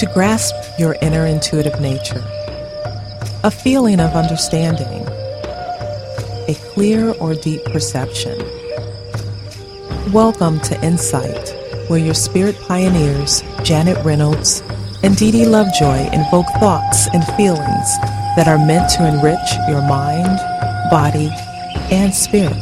to grasp your inner intuitive nature, a feeling of understanding, a clear or deep perception. Welcome to Insight, where your spirit pioneers, Janet Reynolds and Dee Lovejoy, invoke thoughts and feelings that are meant to enrich your mind, body, and spirit.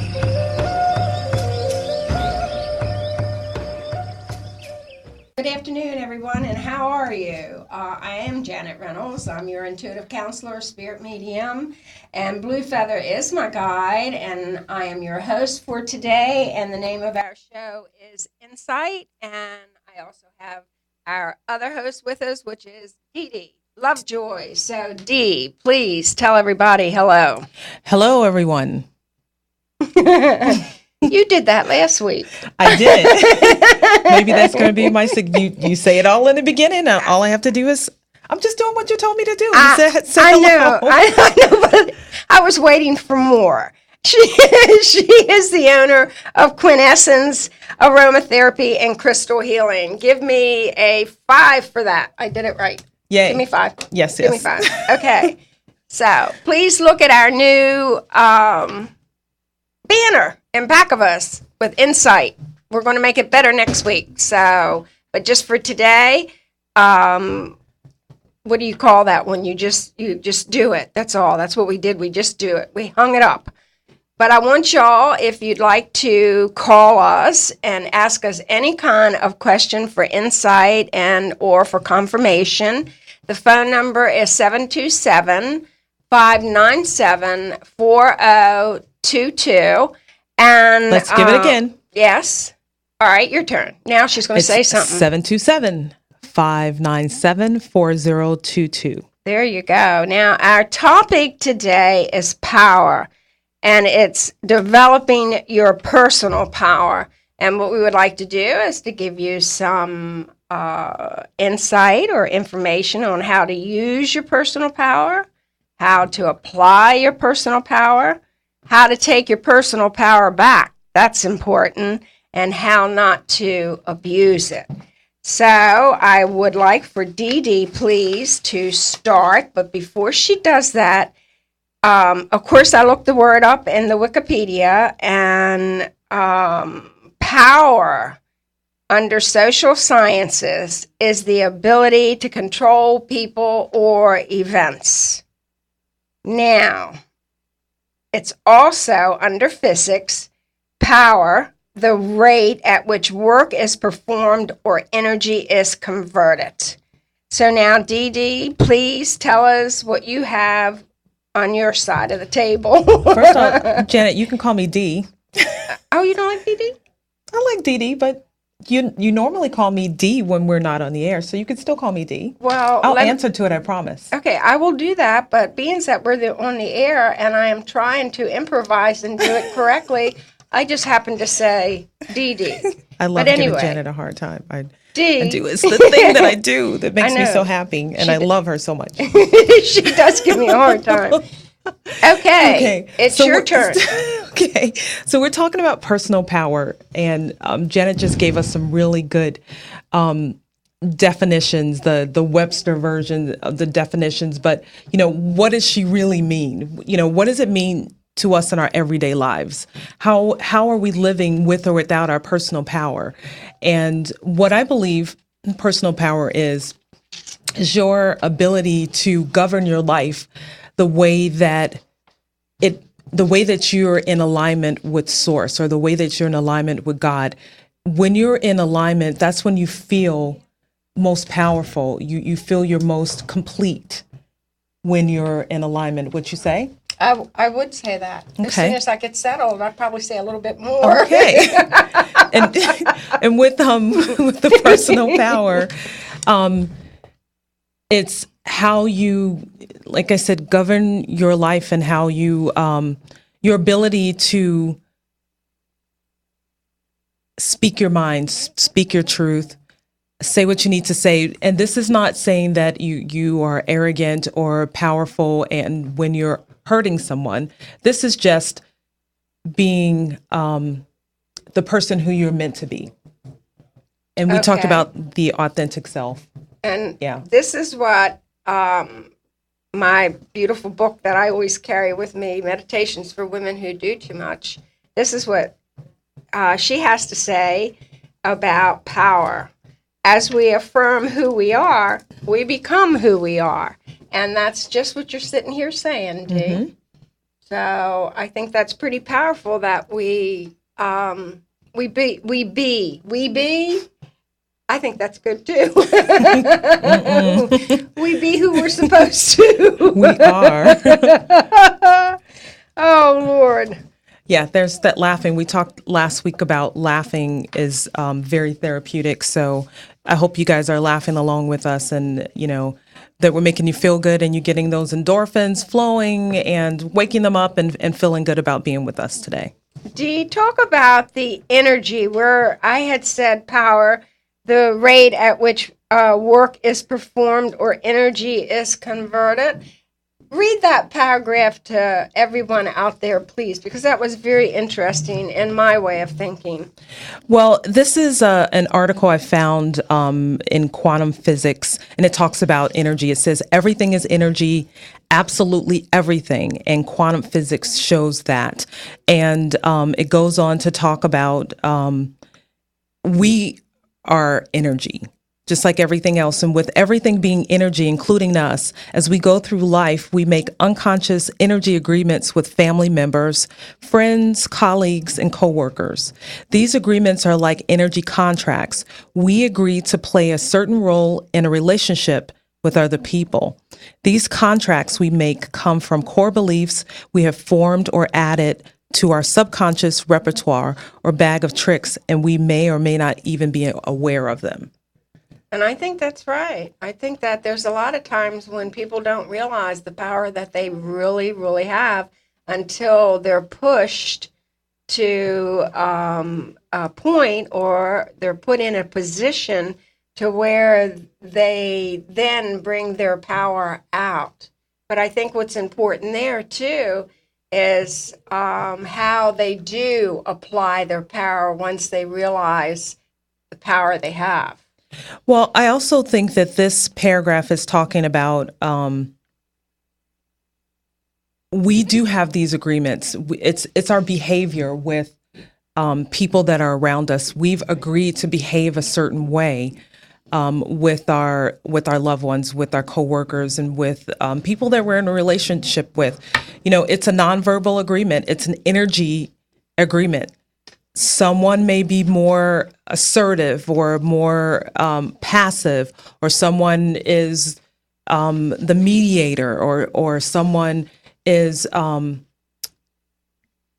Good afternoon, everyone, and how are you? I am Janet Reynolds. I'm your intuitive counselor, spirit medium, and Blue Feather is my guide, and I am your host for today, and the name of our show is Insight, and I also have our other host with us, which is Dee Lovejoy. So, Dee, please tell everybody hello. Hello, everyone. You did that last week. I did. Maybe that's going to be my you say it all in the beginning. And all I have to do is, I'm just doing what you told me to do. You said I hello. know, but I was waiting for more. She is the owner of Quintessence Aromatherapy and Crystal Healing. Give me a 5 for that. I did it right. Yay. Give me 5. Yes. Give me 5. Okay. So please look at our new banner in back of us with Insight. We're going to make it better next week. So, but just for today, what do you call that when you just do it? That's all. That's what we did. We just do it. We hung it up. But I want y'all, if you'd like to call us and ask us any kind of question for insight and or for confirmation, the phone number is 727-597-4022. And let's give it again. Yes. All right, your turn. Now she's going to say something. 727-597-4022. There you go. Now, our topic today is power, and it's developing your personal power. And what we would like to do is to give you some insight or information on how to use your personal power, how to apply your personal power, how to take your personal power back. That's important. And how not to abuse it. So I would like for Dee please, to start. But before she does that, of course, I looked the word up in the Wikipedia, and power under social sciences is the ability to control people or events. Now, it's also under physics, power, the rate at which work is performed or energy is converted. So now, Dee, please tell us what you have on your side of the table. First off, Janet, you can call me Dee. Oh, you don't like Dee? I like Dee, but you normally call me Dee when we're not on the air, so you can still call me Dee. Well, I'll answer to it, I promise. Okay, I will do that, but being that we're on the air and I am trying to improvise and do it correctly, I just happen to say Dee. I love giving Janet a hard time. Dee. It's the thing that I do that makes me so happy, and I love her so much. She does give me a hard time. Okay. It's your turn. Okay, so we're talking about personal power, and Janet just gave us some really good definitions, the Webster version of the definitions. But what does she really mean? What does it mean to us in our everyday lives? How are we living with or without our personal power? And what I believe personal power is your ability to govern your life the way that you're in alignment with source, or the way that you're in alignment with God. When you're in alignment, that's when you feel most powerful. You feel your most complete when you're in alignment. Would you say? I would say that. Okay. As soon as I get settled, I'd probably say a little bit more. Okay. and with the personal power, it's how you, like I said, govern your life, and how you your ability to speak your mind, speak your truth, say what you need to say. And this is not saying that you are arrogant or powerful and when you're hurting someone. This is just being the person who you're meant to be. And we talked about the authentic self. And Yeah. this is what my beautiful book that I always carry with me, Meditations for Women Who Do Too Much, this is what she has to say about power. As we affirm who we are, we become who we are. And that's just what you're sitting here saying, Dee. Mm-hmm. So I think that's pretty powerful that we be. I think that's good too. We be who we're supposed to. We are. Oh Lord. Yeah, there's that laughing. We talked last week about laughing is very therapeutic. So I hope you guys are laughing along with us, and that we're making you feel good and you're getting those endorphins flowing and waking them up and feeling good about being with us today. Dee, talk about the energy where I had said power, the rate at which work is performed or energy is converted. Read that paragraph to everyone out there, please, because that was very interesting in my way of thinking. Well, this is an article I found in quantum physics, and it talks about energy. It says everything is energy, absolutely everything, and quantum physics shows that. And it goes on to talk about we are energy, just like everything else. And with everything being energy, including us, as we go through life, we make unconscious energy agreements with family members, friends, colleagues, and coworkers. These agreements are like energy contracts. We agree to play a certain role in a relationship with other people. These contracts we make come from core beliefs we have formed or added to our subconscious repertoire or bag of tricks, and we may or may not even be aware of them. And I think that's right. I think that there's a lot of times when people don't realize the power that they really, really have until they're pushed to a point or they're put in a position to where they then bring their power out. But I think what's important there too is how they do apply their power once they realize the power they have. Well, I also think that this paragraph is talking about we do have these agreements. It's our behavior with people that are around us. We've agreed to behave a certain way with our loved ones, with our coworkers, and with people that we're in a relationship with. It's a nonverbal agreement. It's an energy agreement. Someone may be more assertive or more passive, or someone is the mediator, or someone is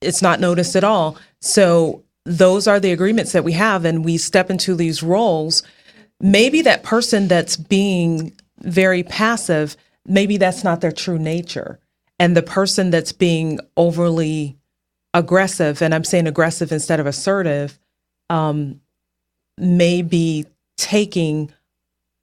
it's not noticed at all. So those are the agreements that we have, and we step into these roles. Maybe that person that's being very passive, maybe that's not their true nature, and the person that's being overly aggressive, and I'm saying aggressive instead of assertive, may be taking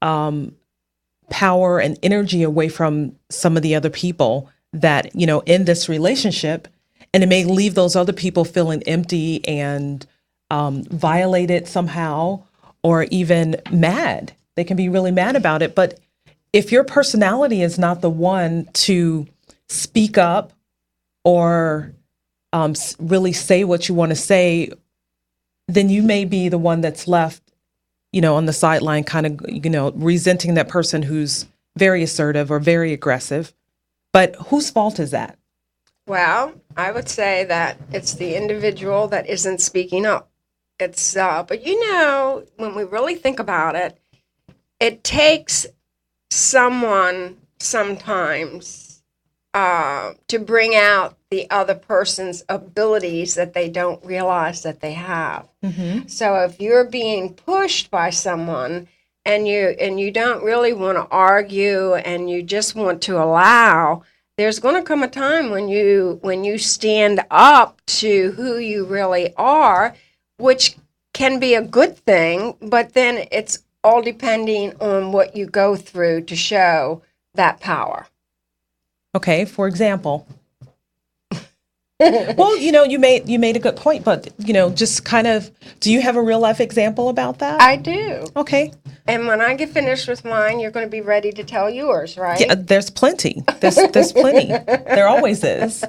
power and energy away from some of the other people that, in this relationship, and it may leave those other people feeling empty and violated somehow, or even mad. They can be really mad about it. But if your personality is not the one to speak up or really say what you want to say, then you may be the one that's left, on the sideline, kind of, resenting that person who's very assertive or very aggressive. But whose fault is that? Well, I would say that it's the individual that isn't speaking up. But when we really think about it, it takes someone sometimes to bring out the other person's abilities that they don't realize that they have. Mm-hmm. So if you're being pushed by someone and you don't really want to argue and you just want to allow, there's going to come a time when you stand up to who you really are, which can be a good thing, but then it's all depending on what you go through to show that power. Okay, for example. Well, you made a good point, but just kind of, do you have a real life example about that? I do. Okay. And when I get finished with mine, you're going to be ready to tell yours, right? Yeah, there's plenty. There's plenty. There always is.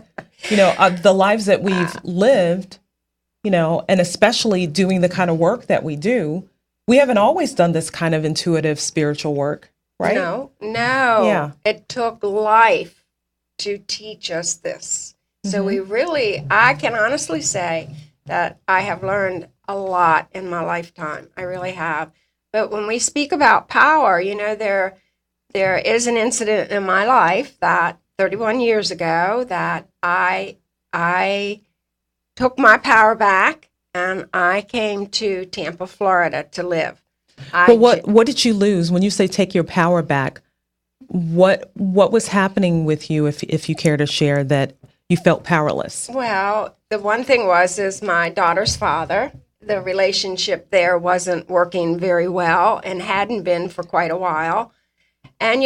The lives that we've lived, and especially doing the kind of work that we do, we haven't always done this kind of intuitive spiritual work, right? No. Yeah. It took life to teach us this. So I can honestly say that I have learned a lot in my lifetime. I really have. But when we speak about power, there is an incident in my life that 31 years ago that I took my power back and I came to Tampa, Florida to live. But what did you lose when you say take your power back? What was happening with you, if you care to share, that you felt powerless? Well, the one thing is my daughter's father. The relationship there wasn't working very well and hadn't been for quite a while. And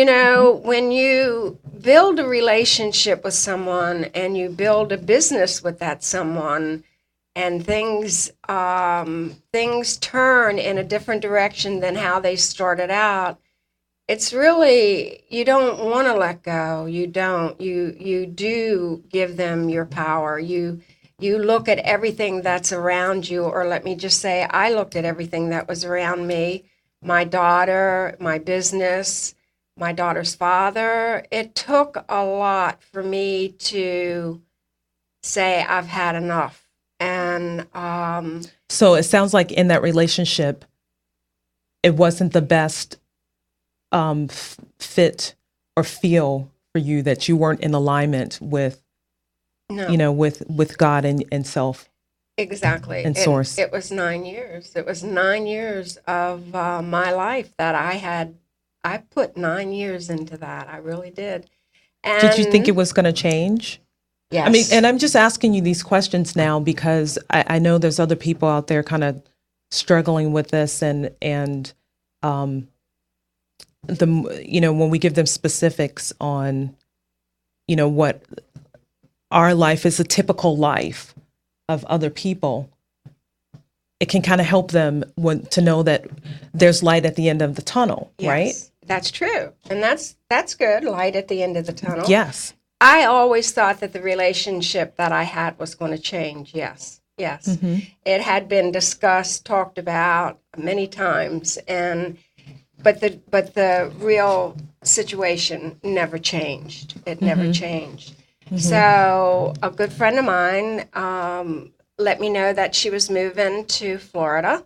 when you build a relationship with someone and you build a business with that someone, and things turn in a different direction than how they started out, it's really, you don't want to let go. You don't. You do give them your power. You look at everything that's around you, or let me just say, I looked at everything that was around me, my daughter, my business, my daughter's father. It took a lot for me to say I've had enough. And so it sounds like in that relationship, it wasn't the best fit or feel for you, that you weren't in alignment with, no. with God and self. Exactly. And source. It was 9 years. It was 9 years of my life that I put 9 years into that. I really did. And did you think it was going to change? Yes. I mean, and I'm just asking you these questions now because I know there's other people out there kind of struggling with this, and when we give them specifics on, what our life is, a typical life of other people, it can kind of help them to know that there's light at the end of the tunnel, yes, right? That's true. And that's good, light at the end of the tunnel. Yes. I always thought that the relationship that I had was going to change. Yes. Mm-hmm. It had been discussed, talked about many times, but the real situation never changed. It never changed. Mm-hmm. So a good friend of mine let me know that she was moving to Florida,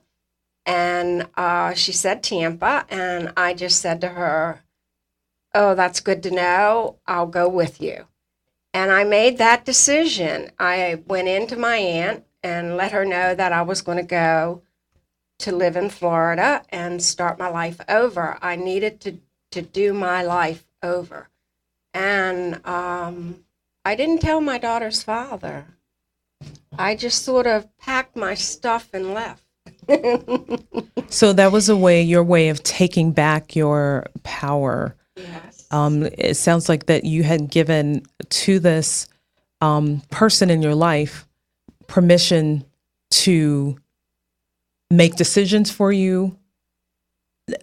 and she said Tampa, and I just said to her, "Oh, that's good to know. I'll go with you." And I made that decision. I went into my aunt and let her know that I was going to go to live in Florida and start my life over. I needed to do my life over. And I didn't tell my daughter's father. I just sort of packed my stuff and left. So that was your way of taking back your power. Yes. It sounds like that you had given to this person in your life permission to make decisions for you,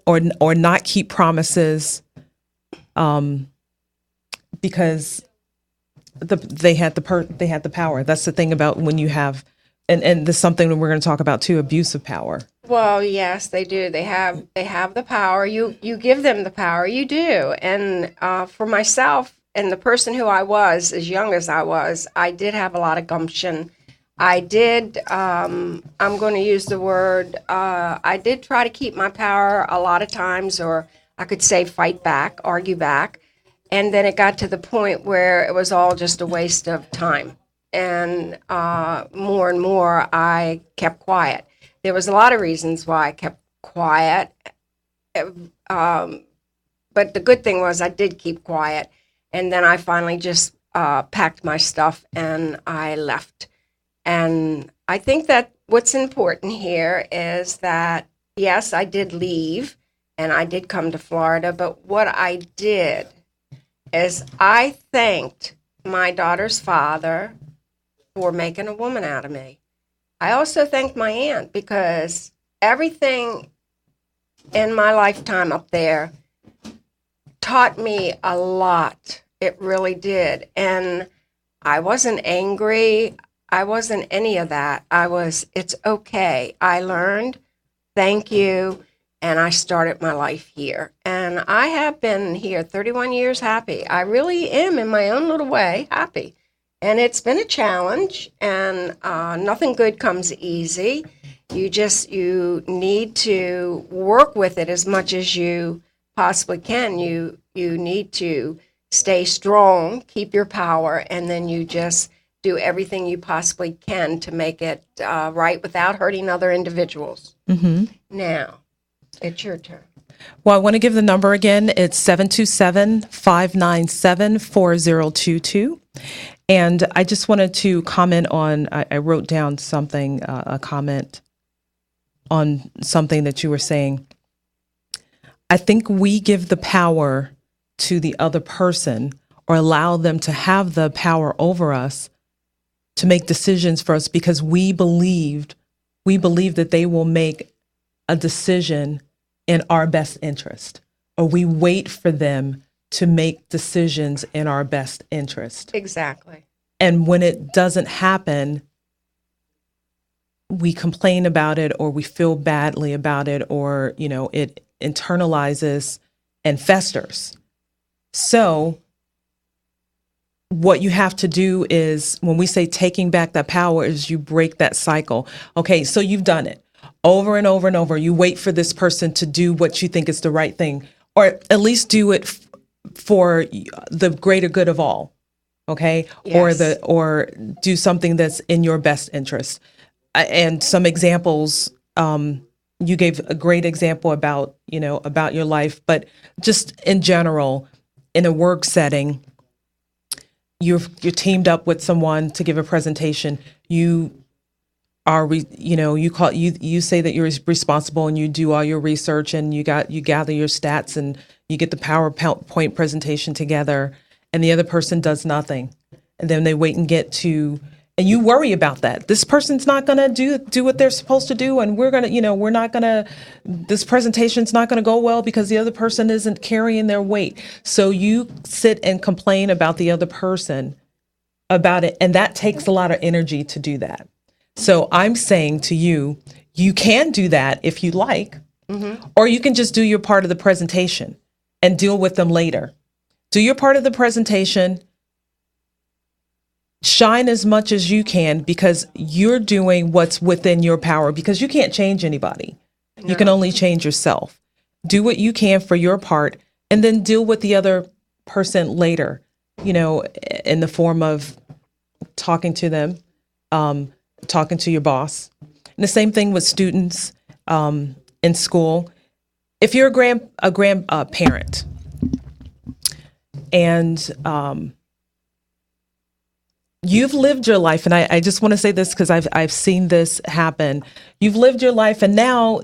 or not keep promises, because they had the power. That's the thing about when you have, and this is something that we're going to talk about too, abuse of power. Well, yes, they do. They have the power. You give them the power. You do. And for myself and the person who I was, as young as I was, I did have a lot of gumption. I did. I'm going to use the word. I did try to keep my power a lot of times, or I could say fight back, argue back, and then it got to the point where it was all just a waste of time. And more and more, I kept quiet. There was a lot of reasons why I kept quiet, but the good thing was I did keep quiet, and then I finally just packed my stuff and I left. And I think that what's important here is that, yes, I did leave, and I did come to Florida, but what I did is I thanked my daughter's father for making a woman out of me. I also thank my aunt because everything in my lifetime up there taught me a lot. It really did. And I wasn't angry. I wasn't any of that. It's okay. I learned, thank you, and I started my life here. And I have been here 31 years happy. I really am, in my own little way, happy. And it's been a challenge, and nothing good comes easy. You need to work with it as much as you possibly can. You need to stay strong, keep your power, and then you just do everything you possibly can to make it right without hurting other individuals. Now, it's your turn. Well, I want to give the number again. It's 727-597-4022. And I just wanted to comment on, I wrote down something, a comment on something that you were saying. I think we give the power to the other person or allow them to have the power over us to make decisions for us because we believe that they will make a decision in our best interest, or we wait for them to make decisions in our best interest. Exactly. And when it doesn't happen, we complain about it, or we feel badly about it, or, it internalizes and festers. So what you have to do is, when we say taking back that power, is you break that cycle. Okay, so you've done it over and over and over. You wait for this person to do what you think is the right thing, or at least do it for the greater good of all. Okay, Yes. or do something that's in your best interest. And some examples. You gave a great example about your life, but just in general, in a work setting, you're teamed up with someone to give a presentation. You are, you say that you're responsible and you do all your research and you gather your stats and you get the PowerPoint presentation together, and the other person does nothing. And then they wait and and you worry about that. This person's not going to do what they're supposed to do. And this presentation's not going to go well because the other person isn't carrying their weight. So you sit and complain about the other person about it. And that takes a lot of energy to do that. So I'm saying to you, you can do that if you like, or you can just do your part of the presentation and deal with them later. Do your part of the presentation. Shine as much as you can because you're doing what's within your power, because you can't change anybody. No. You can only change yourself. Do what you can for your part and then deal with the other person later, in the form of talking to them, talking to your boss. And the same thing with students in school. If you're a grandparent and you've lived your life, and I just want to say this because I've seen this happen. You've lived your life, and now,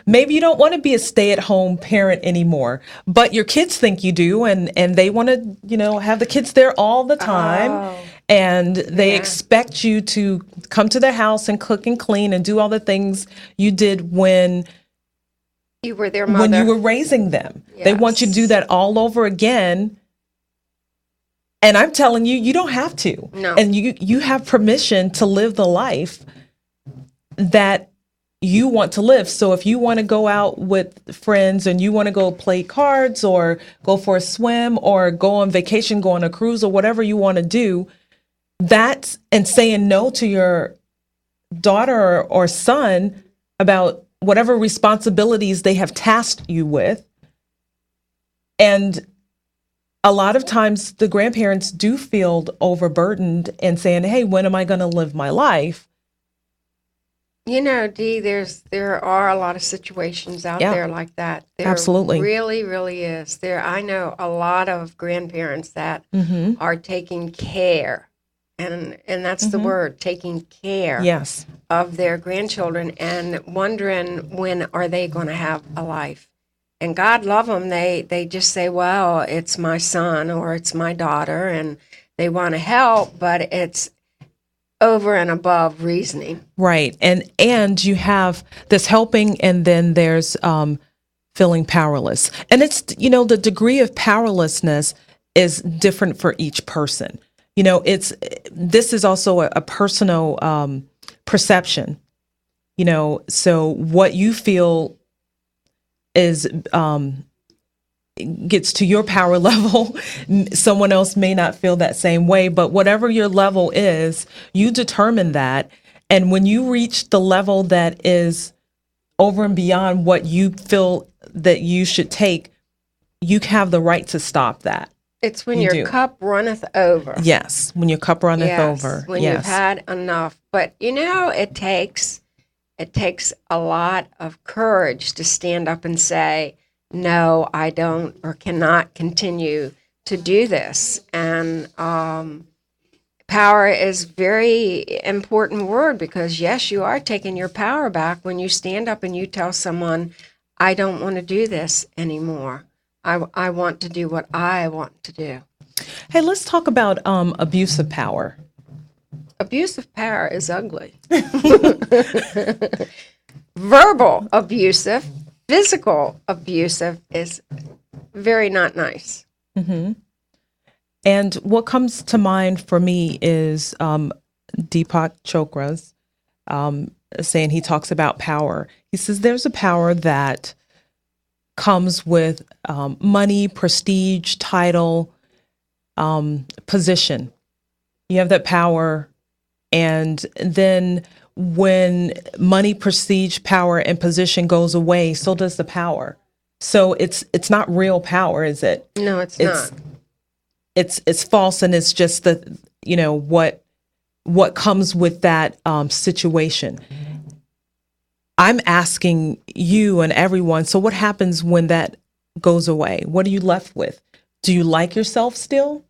maybe you don't want to be a stay-at-home parent anymore, but your kids think you do, and they want to, have the kids there all the time. Oh, and they expect you to come to their house and cook and clean and do all the things you did when you were their mother. When you were raising them. Yes. They want you to do that all over again. And I'm telling you, you don't have to. No. And you have permission to live the life that you want to live. So if you want to go out with friends and you want to go play cards or go for a swim or go on vacation, go on a cruise or whatever you want to do, and saying no to your daughter or son about whatever responsibilities they have tasked you with. And a lot of times the grandparents do feel overburdened and saying, hey, when am I going to live my life? Dee, there are a lot of situations out there like that. There absolutely. Really, really is. I know a lot of grandparents that are taking care, and that's the word, taking care of their grandchildren and wondering when are they going to have a life. And God love them. They just say, well, it's my son or it's my daughter, and they want to help, but over and above reasoning. Right. And you have this helping, and then there's feeling powerless. And it's, the degree of powerlessness is different for each person. This is also a personal perception. So what you feel is gets to your power level. Someone else may not feel that same way, but whatever your level is, you determine that. And when you reach the level that is over and beyond what you feel that you should take, you have the right to stop that. It's when You your do. cup runneth over. Yes, when your cup runneth Yes, over. when Yes. you've had enough. But it takes a lot of courage to stand up and say, no, I don't or cannot continue to do this. And power is very important word, because yes, you are taking your power back when you stand up and you tell someone, I don't want to do this anymore. I want to do what I want to do. Hey, let's talk about abuse of power. Abuse of power is ugly. Verbal abusive, physical abusive is very not nice. And what comes to mind for me is Deepak Chopra's saying, he talks about power. He says there's a power that comes with money, prestige, title, position. You have that power, and then when money, prestige, power, and position goes away, so does the power. So it's not real power, is it? No, it's not. It's false, and it's just what comes with that situation. I'm asking you and everyone, so what happens when that goes away? What are you left with? Do you like yourself still?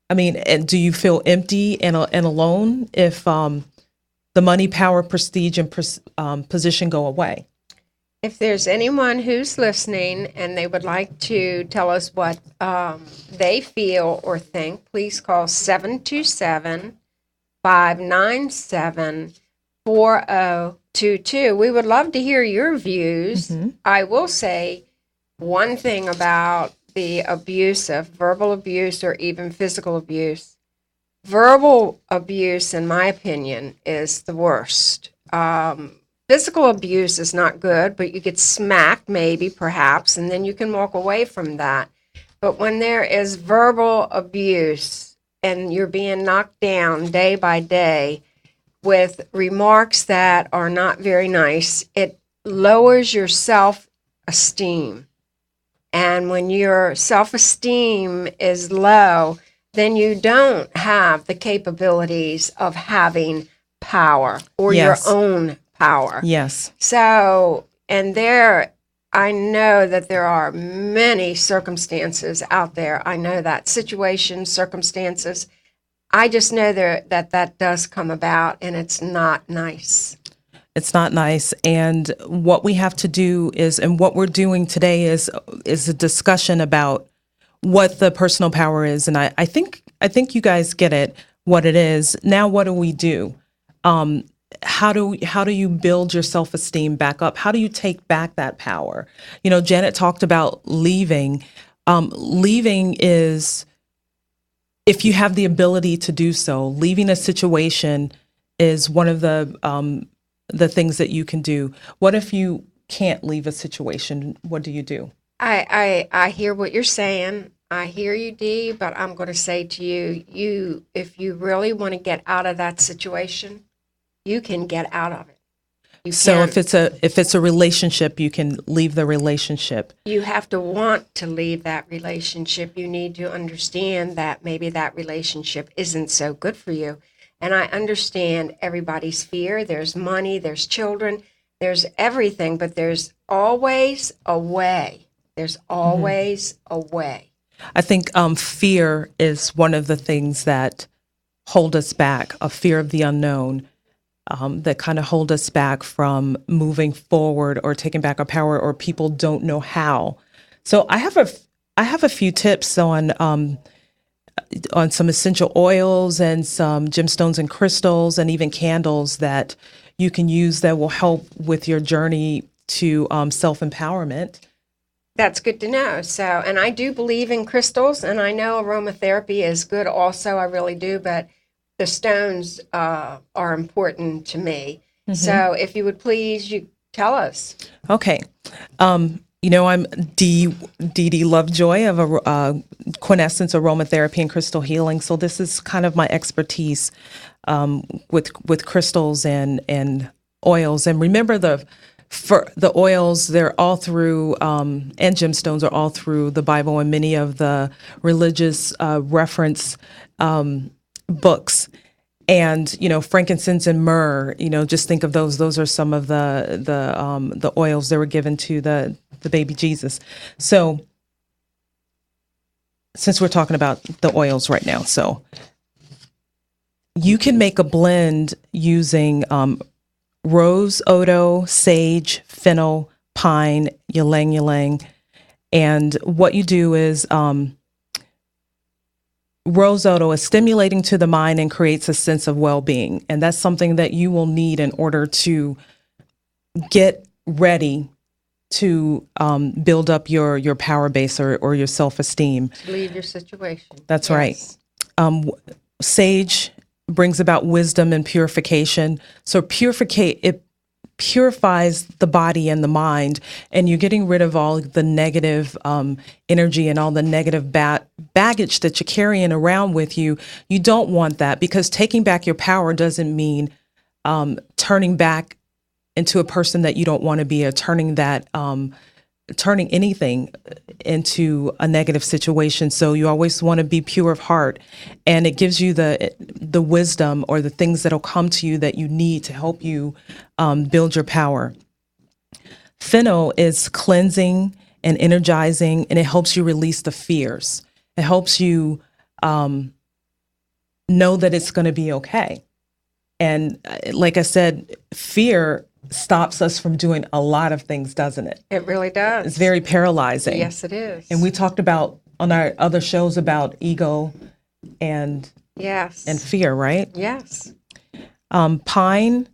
I mean, and do you feel empty and alone if the money, power, prestige, and position go away? If there's anyone who's listening and they would like to tell us what they feel or think, please call 727-597-4022. We would love to hear your views. I will say one thing about the abusive, verbal abuse or even physical abuse. Verbal abuse, in my opinion, is the worst. Physical abuse is not good, but you get smacked maybe, perhaps, and then you can walk away from that. But when there is verbal abuse and you're being knocked down day by day with remarks that are not very nice, it lowers your self-esteem. And when your self-esteem is low, then you don't have the capabilities of having power or Yes. your own power. Yes. So, and I know that there are many circumstances out there. I know that situations, circumstances. I just know that does come about, and it's not nice. It's not nice. And what we have to do is, and what we're doing today is a discussion about what the personal power is. And I think you guys get it, what it is. Now, what do we do? How do you build your self-esteem back up? How do you take back that power? Janet talked about leaving. Leaving is, if you have the ability to do so, leaving a situation is one of the things that you can do. What if you can't leave a situation? What do you do? I hear what you're saying. I hear you, Dee, but I'm going to say to you, if you really want to get out of that situation, you can get out of it. So if it's a relationship, you can leave the relationship. You have to want to leave that relationship. You need to understand that maybe that relationship isn't so good for you. And I understand everybody's fear. There's money, there's children, there's everything, but there's always a way. There's always a way. I think fear is one of the things that hold us back, a fear of the unknown, that kind of hold us back from moving forward or taking back our power, or people don't know how. So I have a few tips on on some essential oils and some gemstones and crystals and even candles that you can use that will help with your journey to self-empowerment. That's good to know. So, and I do believe in crystals, and I know aromatherapy is good also. I really do, but the stones are important to me. So, if you would please, you tell us. Okay. I'm Dee Lovejoy of Quintessence Aromatherapy and Crystal Healing. So this is kind of my expertise with crystals and oils. And remember for the oils, they're all through, and gemstones are all through the Bible and many of the religious reference books. And frankincense and myrrh. Just think of those. Those are some of the oils that were given to the baby Jesus. So, since we're talking about the oils right now, so you can make a blend using rose odo, sage, fennel, pine, ylang ylang, and what you do is rose odo is stimulating to the mind and creates a sense of well-being. And that's something that you will need in order to get ready to build up your power base or your self-esteem. Leave your situation. That's right. Sage brings about wisdom and purification. So it purifies the body and the mind, and you're getting rid of all the negative energy and all the negative baggage that you're carrying around with you. You don't want that, because taking back your power doesn't mean turning back into a person that you don't want to be, or turning anything into a negative situation. So you always want to be pure of heart, and it gives you the wisdom or the things that'll come to you that you need to help you build your power. Fennel is cleansing and energizing, and it helps you release the fears. It helps you know that it's going to be okay. And like I said, fear stops us from doing a lot of things, doesn't it? It really does. It's very paralyzing. Yes, it is. And we talked about on our other shows about ego and fear, right? Yes. Pine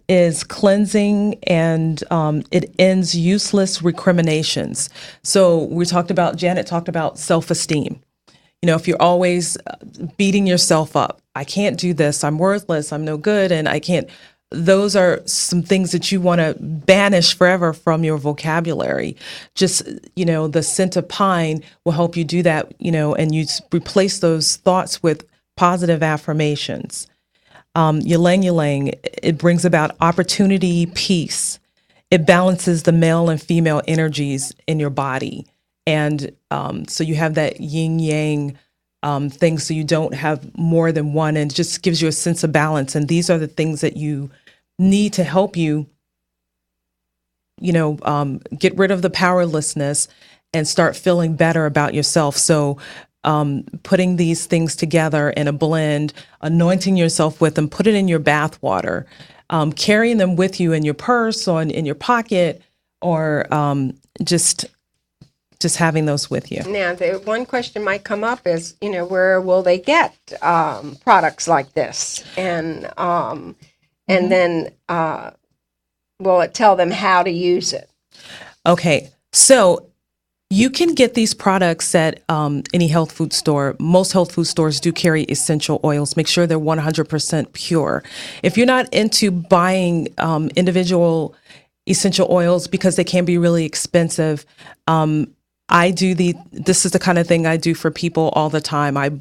is cleansing, and it ends useless recriminations. So Janet talked about self-esteem. If you're always beating yourself up, I can't do this, I'm worthless, I'm no good, and I can't. Those are some things that you want to banish forever from your vocabulary. Just, the scent of pine will help you do that, and you replace those thoughts with positive affirmations. Ylang ylang, it brings about opportunity, peace. It balances the male and female energies in your body. And so you have that yin yang thing, so you don't have more than one, and it just gives you a sense of balance. And these are the things that you need to help you, get rid of the powerlessness and start feeling better about yourself. So putting these things together in a blend, anointing yourself with them, put it in your bath water, carrying them with you in your purse or in your pocket, or just having those with you. Now, the one question might come up is, where will they get products like this? And then will it tell them how to use it? Okay, so you can get these products at any health food store. Most health food stores do carry essential oils. Make sure they're 100% pure. If you're not into buying individual essential oils because they can be really expensive, this is the kind of thing I do for people all the time. I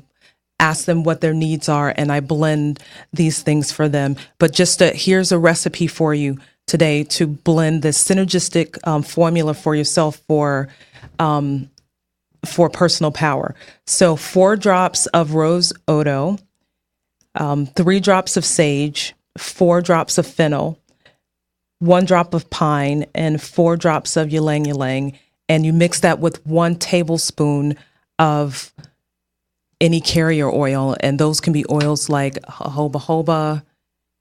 ask them what their needs are, and I blend these things for them. But here's a recipe for you today to blend this synergistic formula for yourself for personal power. So 4 drops of rose odo, 3 drops of sage, 4 drops of fennel, 1 drop of pine, and 4 drops of ylang ylang. And you mix that with 1 tablespoon of any carrier oil. And those can be oils like jojoba,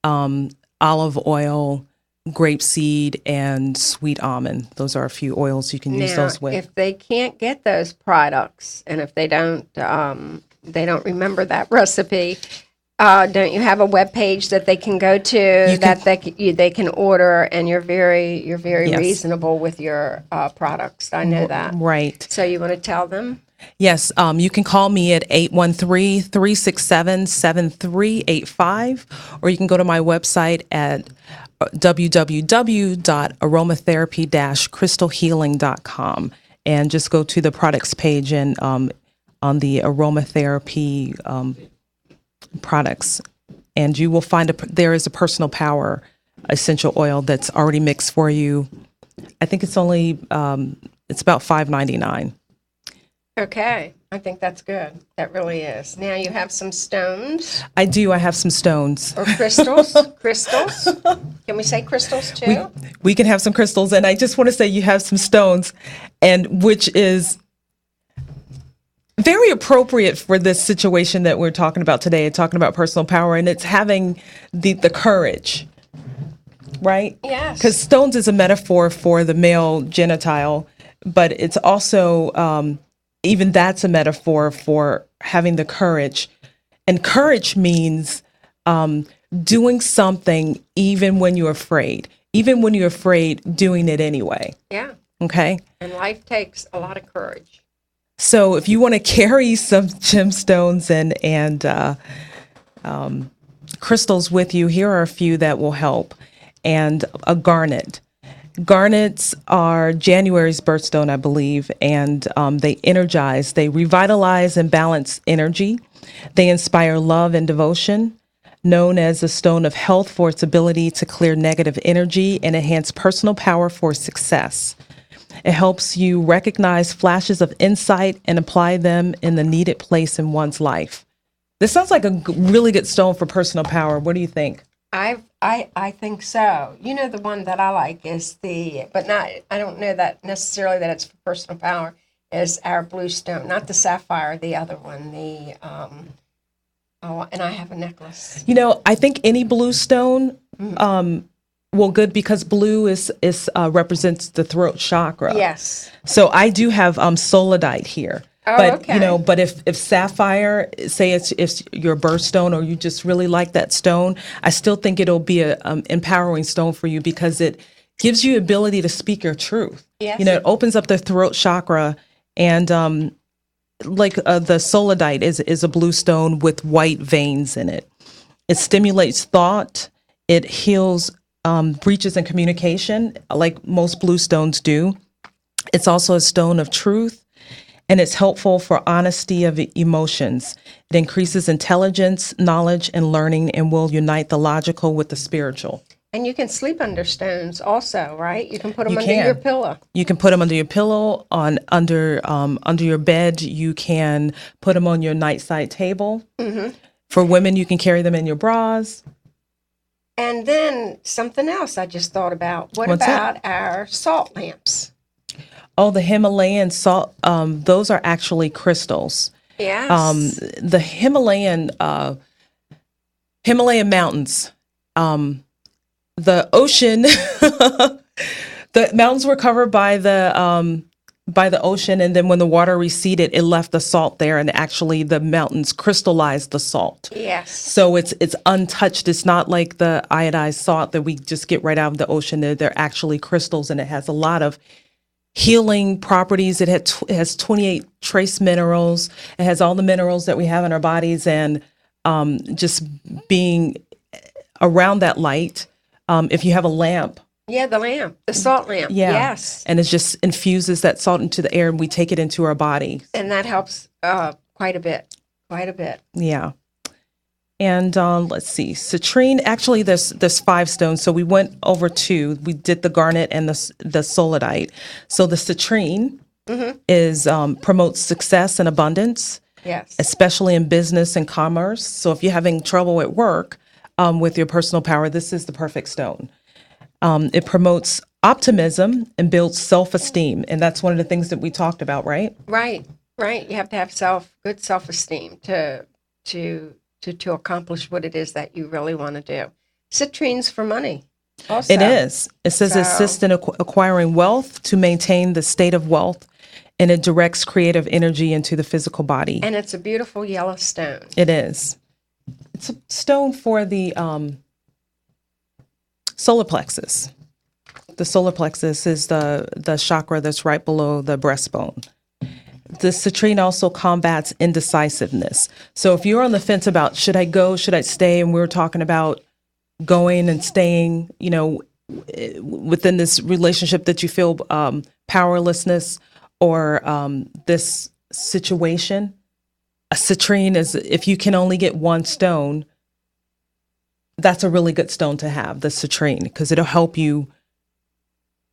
olive oil, grapeseed, and sweet almond. Those are a few oils you can use those with. If they can't get those products, and if they don't don't remember that recipe. Don't you have a web page that they can go to they can order, and you're very Yes. reasonable with your products. I know that. Right. So you want to tell them? Yes, you can call me at 813-367-7385, or you can go to my website at www.aromatherapy-crystalhealing.com and just go to the products page and on the aromatherapy products, and you will find there is a personal power essential oil that's already mixed for you. I think it's only it's about $5.99. Okay, I think that's good. That really is. Now you have some stones. I do. I have some stones. Or crystals. Crystals. Can we say crystals too? We can have some crystals, and I just want to say you have some stones, and which is very appropriate for this situation that we're talking about today, talking about personal power, and it's having the courage, right? Yes. Because stones is a metaphor for the male genital, but it's also even that's a metaphor for having the courage. And courage means doing something even when you're afraid, doing it anyway. Yeah. Okay. And life takes a lot of courage. So if you want to carry some gemstones and crystals with you, here are a few that will help. And a garnet. Garnets are January's birthstone, I believe, and they energize, they revitalize and balance energy. They inspire love and devotion. Known as the stone of health for its ability to clear negative energy and enhance personal power for success. It helps you recognize flashes of insight and apply them in the needed place in one's life. This sounds like a really good stone for personal power. What do you think? I think so. You know, the one that I like is I don't know that necessarily that it's for personal power, is our blue stone, not the sapphire, the other one, and I have a necklace. You know, I think any blue stone, good, because blue is represents the throat chakra. Yes. So I do have solidite here. Oh, but okay. But if sapphire, say it's your birthstone, or you just really like that stone, I still think it'll be a empowering stone for you, because it gives you ability to speak your truth. Yes. You know, it opens up the throat chakra, and the solidite is a blue stone with white veins in it. It stimulates thought. It heals breaches in communication, like most blue stones do. It's also a stone of truth. And it's helpful for honesty of emotions. It increases intelligence, knowledge, and learning, and will unite the logical with the spiritual. And you can sleep under stones also, right? You can put them under your pillow. You can put them under your pillow, under your bed. You can put them on your nightside table. Mm-hmm. For women, you can carry them in your bras. And then something else I just thought about. What's about our salt lamps? Oh, the Himalayan salt, those are actually crystals. Yes. The Himalayan mountains, the ocean, the mountains were covered by the ocean, and then when the water receded, it left the salt there, and actually the mountains crystallized the salt. Yes. So it's untouched. It's not like the iodized salt that we just get right out of the ocean. They're actually crystals, and it has a lot of healing properties. It has 28 trace minerals. It has all the minerals that we have in our bodies, and just being around that light. If you have a lamp. Yeah, the salt lamp. Yeah. Yes. And it just infuses that salt into the air, and we take it into our body. And that helps quite a bit. Yeah. And let's see, citrine. Actually, there's 5 stones. So we went over 2. We did the garnet and the solidite. So the citrine is promotes success and abundance. Yes. Especially in business and commerce. So if you're having trouble at work with your personal power, this is the perfect stone. It promotes optimism and builds self-esteem, and that's one of the things that we talked about, right? Right. You have to have good self-esteem to accomplish what it is that you really want to do. Citrine's for money. Also. It is. It says assist in acquiring wealth to maintain the state of wealth and it directs creative energy into the physical body. And it's a beautiful yellow stone. It is. It's a stone for the solar plexus. The solar plexus is the chakra that's right below the breastbone. The citrine also combats indecisiveness. So if you're on the fence about should I go, should I stay, and we're talking about going and staying, within this relationship that you feel powerlessness or this situation, a citrine is, if you can only get one stone, that's a really good stone to have, the citrine, because it'll help you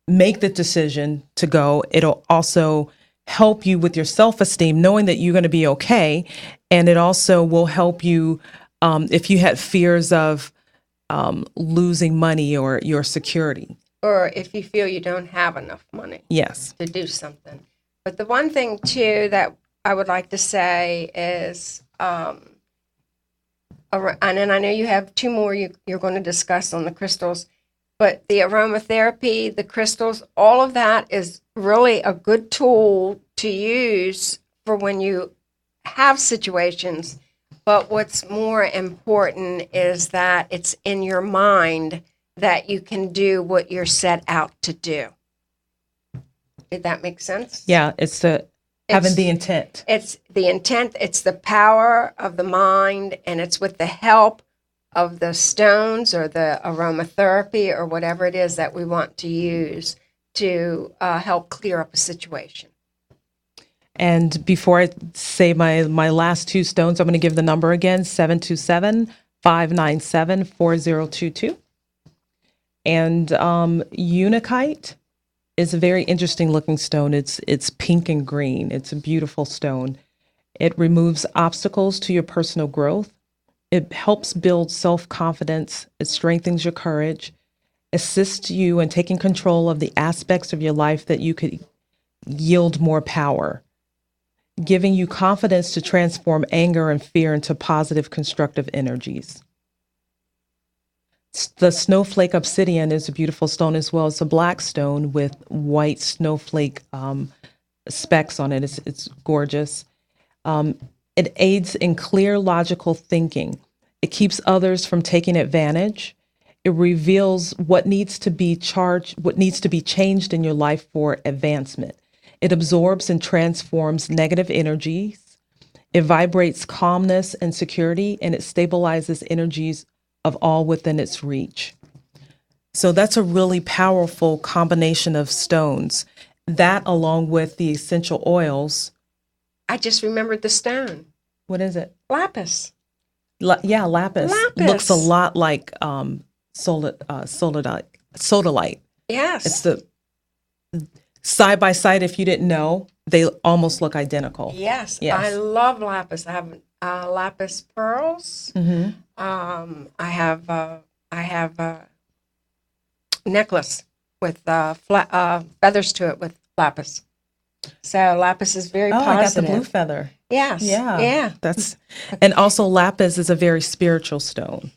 make the decision to go. It'll also help you with your self-esteem, knowing that you're going to be okay. And it also will help you if you had fears of losing money or your security. Or if you feel you don't have enough money. Yes. To do something. But the one thing, too, that I would like to say is, and then I know you have two more you're going to discuss on the crystals, but the aromatherapy, the crystals, all of that is really a good tool to use for when you have situations. But what's more important is that it's in your mind that you can do what you're set out to do. Did that make sense? Yeah, it's having the intent. It's the intent, it's the power of the mind, and it's with the help of the stones or the aromatherapy or whatever it is that we want to use to help clear up a situation. And before I say my last two stones, I'm going to give the number again, 727-597-4022. And Unakite is a very interesting looking stone. It's pink and green. It's a beautiful stone. It removes obstacles to your personal growth. It helps build self-confidence. It strengthens your courage, assists you in taking control of the aspects of your life that you could yield more power, giving you confidence to transform anger and fear into positive, constructive energies. The snowflake obsidian is a beautiful stone as well. It's a black stone with white snowflake specks on it. It's gorgeous. It aids in clear, logical thinking. It keeps others from taking advantage. It reveals what needs to be changed in your life for advancement. It absorbs and transforms negative energies. It vibrates calmness and security, and it stabilizes energies of all within its reach. So that's a really powerful combination of stones. That, along with the essential oils. I just remembered the stone. What is it? Lapis. Yeah, lapis. Looks a lot like sodalite. Yes. It's the side by side. If you didn't know, they almost look identical. Yes. I love lapis. I have lapis pearls. Mm-hmm. I have a necklace with feathers to it with lapis. So lapis is very positive. I got the blue feather. Yes. Yeah. And also lapis is a very spiritual stone.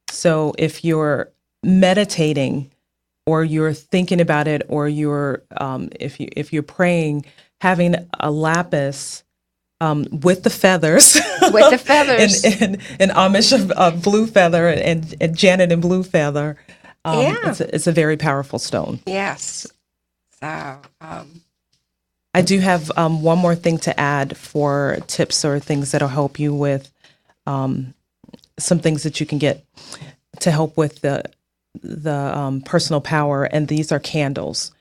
So if you're meditating or you're thinking about it, or you're if you're praying, having a lapis with the feathers, with the feathers, and Amish blue feather and Janet and blue feather, it's a very powerful stone. Yes. So. I do have one more thing to add for tips or things that'll help you with some things that you can get to help with the personal power, and these are candles.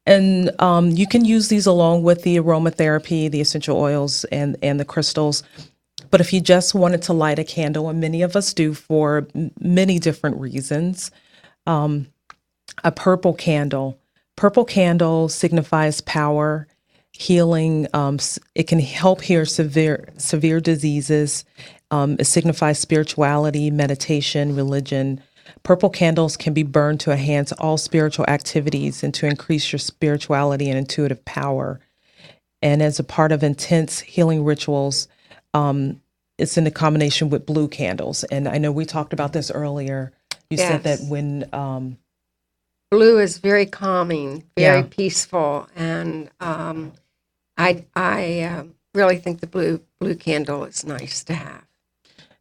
And you can use these along with the aromatherapy, the essential oils, and the crystals. But if you just wanted to light a candle, and many of us do for many different reasons, a purple candle. Purple candle signifies power, healing. It can help heal severe diseases. It signifies spirituality, meditation, religion. Purple candles can be burned to enhance all spiritual activities and to increase your spirituality and intuitive power. And as a part of intense healing rituals, it's in a combination with blue candles. And I know we talked about this earlier. You said that when blue is very calming, very peaceful, and I really think the blue candle is nice to have.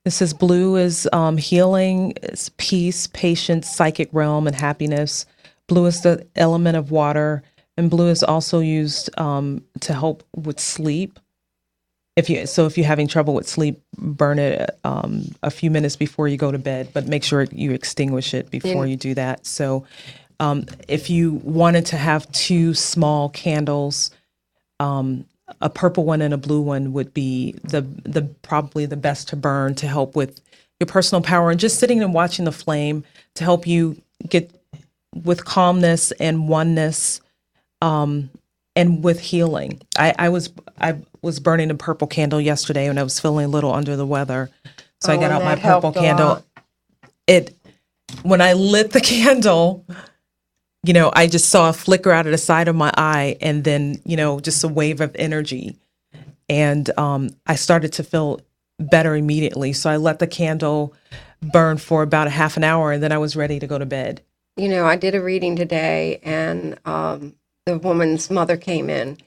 This says blue is healing, is peace, patience, psychic realm, and happiness. Blue is the element of water, and blue is also used to help with sleep. If you're having trouble with sleep, burn it a few minutes before you go to bed, but make sure you extinguish it before you do that. So, if you wanted to have two small candles, a purple one and a blue one would be the probably the best to burn to help with your personal power, and just sitting and watching the flame to help you get with calmness and oneness, and with healing. I was burning a purple candle yesterday when I was feeling a little under the weather, so I got out my purple candle. When I lit the candle, I just saw a flicker out of the side of my eye, and then, just a wave of energy. And I started to feel better immediately. So I let the candle burn for about a half an hour, and then I was ready to go to bed. I did a reading today, and the woman's mother came in,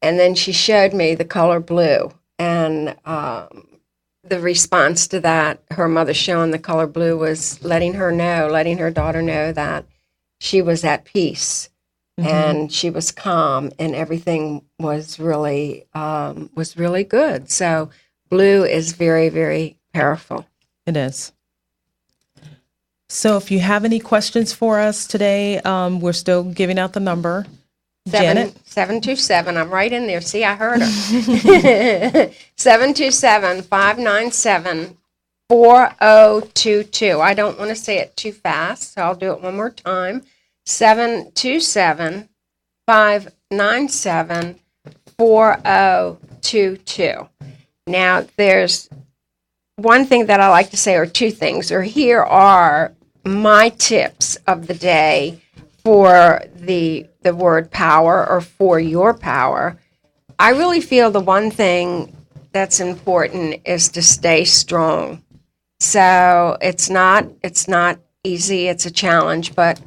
and then she showed me the color blue. And the response to that, her mother showing the color blue, was letting her daughter know that she was at peace, and she was calm, and everything was really good. So blue is very, very powerful. It is. So if you have any questions for us today, we're still giving out the number. Janet? 727. I'm right in there. See, I heard her. 727-597-4022. I don't want to say it too fast, so I'll do it one more time. 727-597-4022. Now, there's one thing that I like to say, or two things, or here are my tips of the day for the word power, or for your power. I really feel the one thing that's important is to stay strong. So it's not easy, it's a challenge, but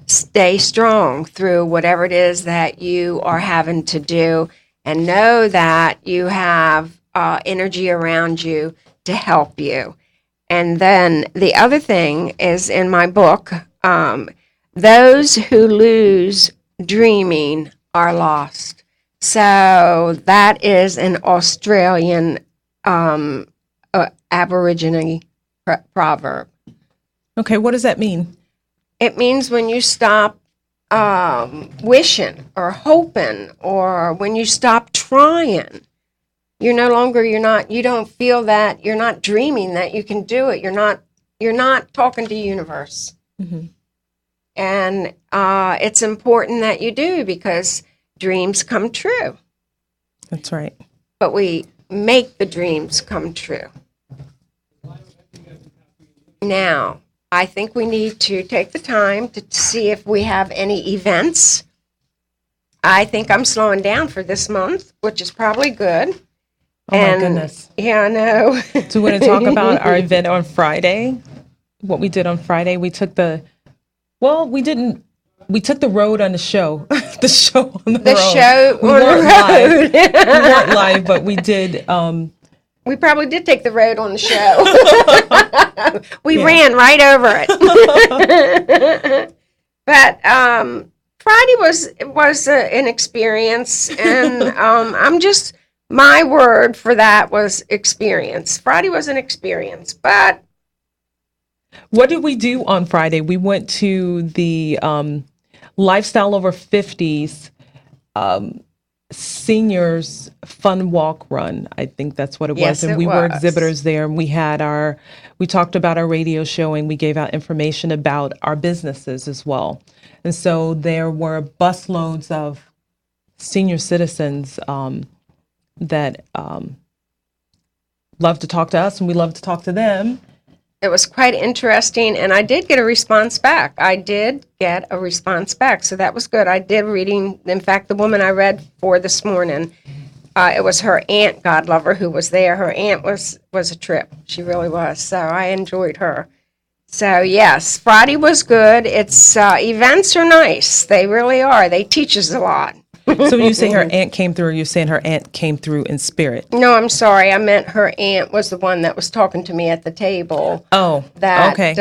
stay strong through whatever it is that you are having to do, and know that you have energy around you to help you. And then the other thing is, in my book, those who lose dreaming are lost. So that is an Australian Aborigine proverb. Okay, what does that mean? It means when you stop wishing or hoping, or when you stop trying, you don't feel that, you're not dreaming that you can do it. You're not talking to the universe. Mm-hmm. And it's important that you do, because dreams come true. That's right. But we make the dreams come true. Now, I think we need to take the time to see if we have any events. I think I'm slowing down for this month, which is probably good. Oh, my goodness. Yeah, I know. So we're going to talk about our event on Friday. What we did on Friday, we took the road on the show. The show on the road. The show we on weren't the road. Live. We weren't live, but we did. We probably did take the road on the show. We ran right over it. But Friday was an experience, and my word for that was experience. Friday was an experience, but what did we do on Friday? We went to the Lifestyle Over 50s seniors fun walk run. I think that's what it was. Yes, and we were exhibitors there, and we talked about our radio show, and we gave out information about our businesses as well. And so there were busloads of senior citizens that love to talk to us, and we love to talk to them. It was quite interesting, and I did get a response back. So that was good. I did reading. In fact, the woman I read for this morning, it was her aunt, God love her, who was there. Her aunt was a trip. She really was. So I enjoyed her. So yes, Friday was good. It's events are nice. They really are. They teach us a lot. So when you say her aunt came through, are you saying her aunt came through in spirit? No, I'm sorry. I meant her aunt was the one that was talking to me at the table. Oh, That okay.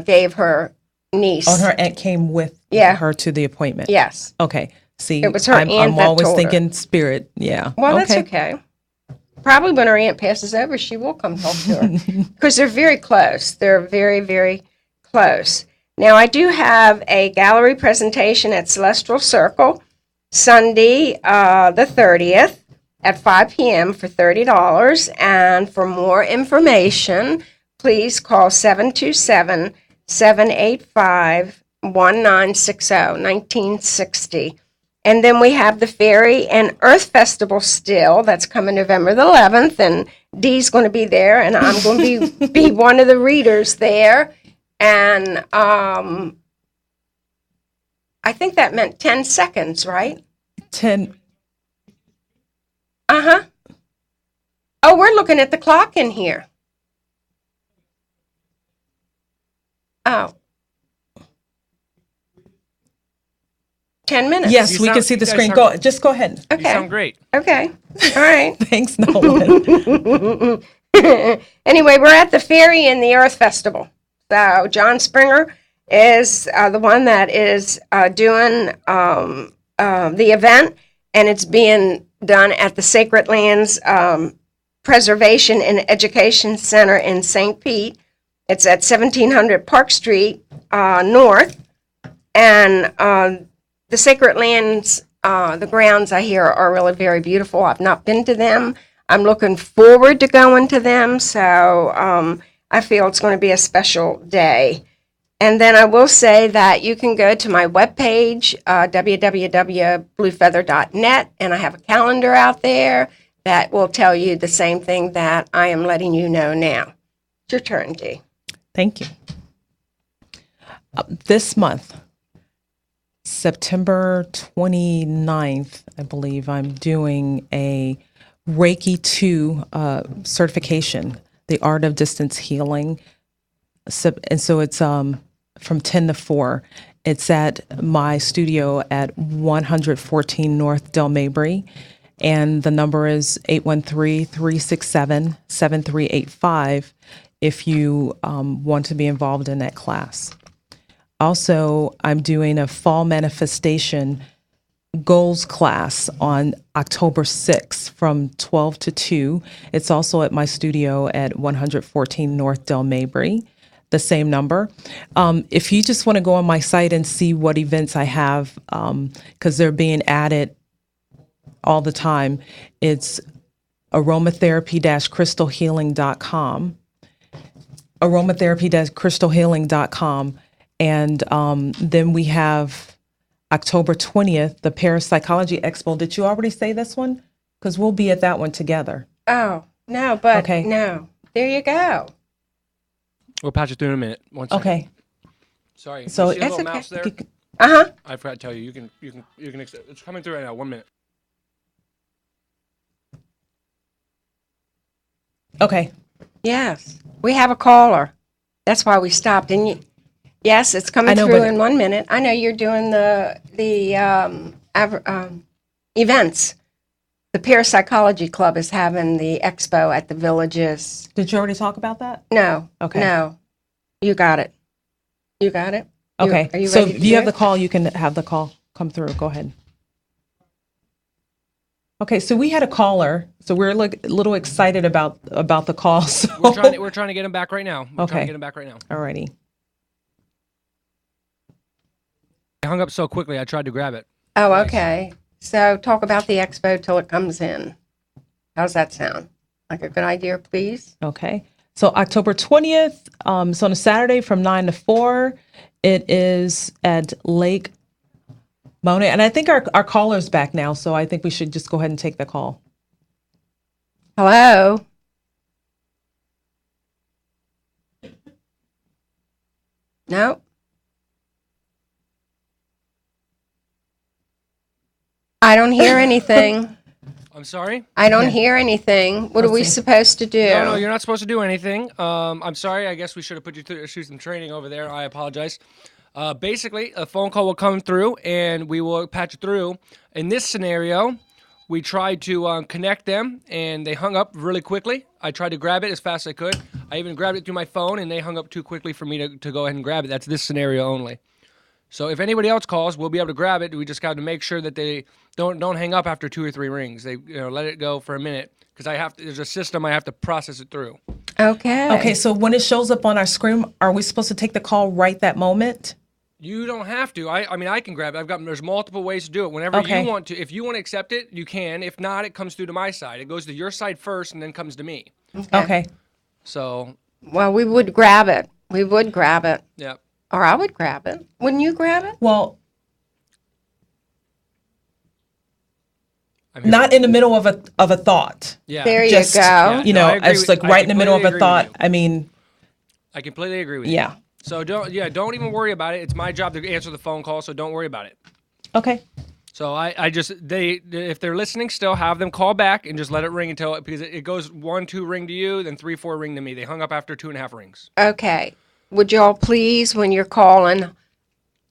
Gave her niece. Oh, and her aunt came with Yeah. her to the appointment. Yes. Okay. See, It was her I'm aunt that always told her. thinking spirit. Yeah. Well, that's okay. Probably when her aunt passes over, she will come talk to her because they're very close. They're very, very close. Now, I do have a gallery presentation at Celestial Circle Sunday, the 30th at 5 p.m. for $30. And for more information, please call 727-785-1960, 1960. And then we have the Fairy and Earth Festival still. That's coming November the 11th. And Dee's going to be there, and I'm going to be one of the readers there. And I think that meant 10 seconds, right? 10. Uh-huh. Oh, we're looking at the clock in here. Oh. 10 minutes. Yes, we can see the screen. Just go ahead. Okay. You sound great. Okay. All right. Thanks, Nolan. Anyway, we're at the Fairy and the Earth Festival. So John Springer is the one that is doing the event, and it's being done at the Sacred Lands Preservation and Education Center in St. Pete. It's at 1700 Park Street North, and the Sacred Lands, the grounds I hear are really very beautiful. I've not been to them. I'm looking forward to going to them, so I feel it's going to be a special day. And then I will say that you can go to my webpage, www.bluefeather.net, and I have a calendar out there that will tell you the same thing that I am letting you know now. It's your turn, Dee. Thank you. This month, September 29th, I believe, I'm doing a Reiki 2 certification, the Art of Distance Healing. And so it's from 10 to 4. It's at my studio at 114 North Del Mabry. And the number is 813-367-7385 if you want to be involved in that class. Also, I'm doing a fall manifestation goals class on October 6th from 12 to 2. It's also at my studio at 114 North Del Mabry, the same number. If you just want to go on my site and see what events I have, because they're being added all the time, it's aromatherapy-crystalhealing.com, aromatherapy-crystalhealing.com. And then we have October 20th, the Parapsychology Expo. Did you already say this one? Because we'll be at that one together. Oh, no, but Okay. no. There you go. We'll patch it through in a minute. 1 second. Okay. Sorry. So You see the That's little okay. mouse there? Uh-huh. I forgot to tell you. You can. It's coming through right now. 1 minute. Okay. Yes. We have a caller. That's why we stopped. And you, yes, it's coming know, through but- in 1 minute. I know you're doing the events. The Parapsychology Club is having the expo at the Villages. Did you already talk about that? No. Okay. No. You got it. You got it? Okay. Are you So ready to if you do have it? the call, you can have the call come through. Go ahead. Okay, so we had a caller, so we're like a little excited about the call. So. We're trying to get him back right now. We're trying Okay. to get him back right now. Alrighty. I hung up so quickly. I tried to grab it. Oh, Nice. okay. So talk about the expo till it comes in. How's that sound? Like a good idea, please? Okay. So October 20th, it's on a Saturday from 9 to 4. It is at Lake Mona. And I think our caller's back now, so I think we should just go ahead and take the call. Hello? No? I don't hear anything. I'm sorry. I don't Yeah. hear anything. What are Let's we see. supposed to do? No, you're not supposed to do anything. I'm sorry. I guess we should have put you through some training over there. I apologize. Basically, a phone call will come through, and we will patch it through. In this scenario, we tried to connect them, and they hung up really quickly. I tried to grab it as fast as I could. I even grabbed it through my phone, and they hung up too quickly for me to go ahead and grab it. That's this scenario only. So if anybody else calls, we'll be able to grab it. We just got to make sure that they don't hang up after 2 or 3 rings. They let it go for a minute, because there's a system I have to process it through. Okay. Okay, so when it shows up on our screen, are we supposed to take the call right that moment? You don't have to. I mean, I can grab it. There's multiple ways to do it. Whenever Okay. you want to. If you want to accept it, you can. If not, it comes through to my side. It goes to your side first and then comes to me. Okay. So, Well, we would grab it. We would grab it. yeah. Or I would grab it. Wouldn't you grab it? Well, I'm here. not in the middle of a thought. Yeah. There you Just, go. Yeah. You No, know, I agree it's with- like I right in the middle of a completely agree with thought. you. I mean, I completely agree with you. yeah. So don't even worry about it. It's my job to answer the phone call, so don't worry about it. Okay. So if they're listening still, have them call back and just let it ring because it goes 1, 2 ring to you, then 3, 4 ring to me. They hung up after 2.5 rings. Okay. Would y'all please, when you're calling,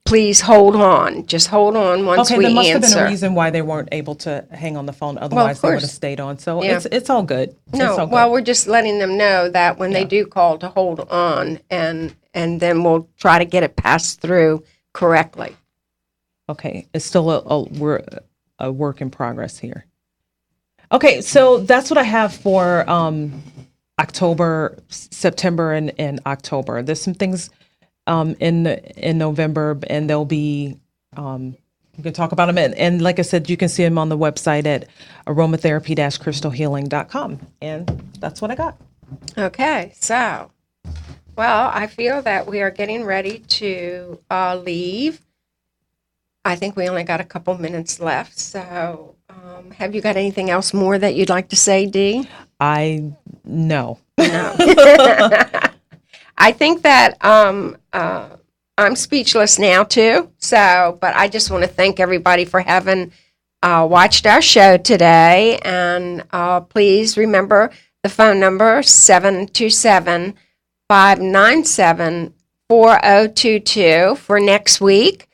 please hold on. Just hold on once Okay, we there must have been answer. a reason why they weren't able to hang on the phone. Otherwise, they would course. have stayed on. So Yeah. it's all good. It's No, all good. well, we're just letting them know that when they do call to hold on, and then we'll try to get it passed through correctly. Okay, it's still we're a work in progress here. Okay, so that's what I have for October, September, and October. There's some things in November, and they'll be we can talk about them. And like I said, you can see them on the website at aromatherapy-crystalhealing.com. And that's what I got. Okay, so, well, I feel that we are getting ready to leave. I think we only got a couple minutes left. So, have you got anything else more that you'd like to say, Dee? No. I think that I'm speechless now too. So, but I just want to thank everybody for having watched our show today. And please remember the phone number 727-597-4022 for next week.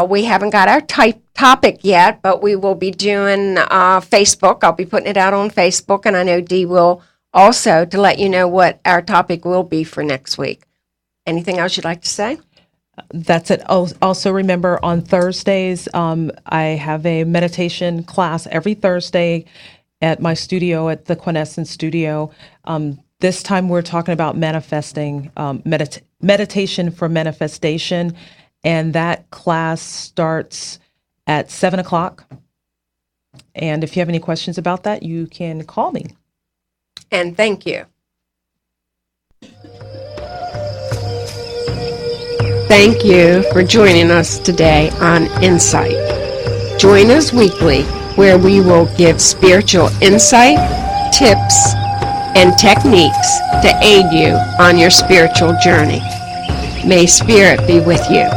We haven't got our topic yet, but we will be doing Facebook. I'll be putting it out on Facebook, and I know Dee will also, to let you know what our topic will be for next week. Anything else you'd like to say? That's it. Also, remember on Thursdays, I have a meditation class every Thursday at my studio at the Quintessence Studio. This time we're talking about manifesting, meditation for manifestation. And that class starts at 7 o'clock. And if you have any questions about that, you can call me. And thank you. Thank you for joining us today on Insight. Join us weekly where we will give spiritual insight, tips, and techniques to aid you on your spiritual journey. May Spirit be with you.